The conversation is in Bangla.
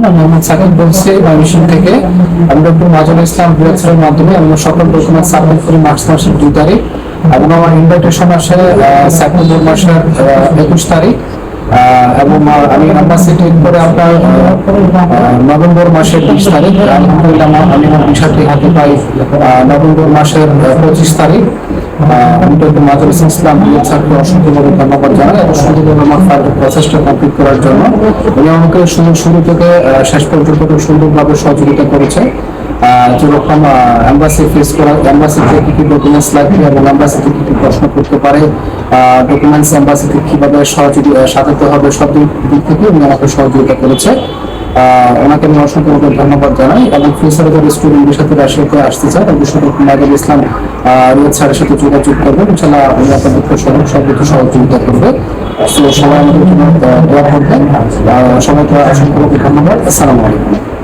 মোহাম্মদ সাকিব বলছি ময়মনসিংহ থেকে। আমি ডক্টর মাজুল ইসলাম বিএসএর মাধ্যমে আমি সকল ডকুমেন্ট সাবমিট করি মার্চ মাসের 2 তারিখ এবং আমার ইনভাইটেশন আসে সেপ্টেম্বর মাসের 21 তারিখ এবং আমি অ্যাম্বাসিডর করে আপনার নভেম্বর মাসের 20 তারিখ। আলহামদুলিল্লাহ আমি আমার বিষয়টি হাতে পাই নভেম্বর মাসের 25 তারিখ। আমি ডক্টর মাজুল ইসলাম বিএসএরকে অসংখ্যভাবে ধন্যবাদ জানাই এবং সুন্দরভাবে আমার ফাইলের প্রসেসটা কমপ্লিট করার জন্য। উনি আমাকে শুরু থেকে শেষ পর্যন্ত খুব সুন্দরভাবে সহযোগিতা করেছে। যেরকম এম্বাসি ফেস করা, এম্বাসিতে কি কি ডকুমেন্টস লাগবে এবং এম্বাসিতে কি কি প্রশ্ন করতে পারে, ডকুমেন্টস এম্বাসিতে কিভাবে সাজাতে হবে, সব দিক থেকে উনি আমাকে সহযোগিতা করেছে। ওনাকে আমি অসংখ্য ধন্যবাদ জানাই এবং ফিউচারে যারা স্টুডেন্টের সাথে রাশিয়াতে আসতে চায় অবশ্যই ডক্টর মাজুল ইসলাম রিয়াদ স্যারের সাথে যোগাযোগ করবেন। ইনশাআল্লাহ উনি আপনাদেরকে সব কিছু সহযোগিতা করবে। সবাই আমাদের জন্য দোয়া করবেন। সবাইকে অসংখ্য ধন্যবাদ। আসসালামু আলাইকুম।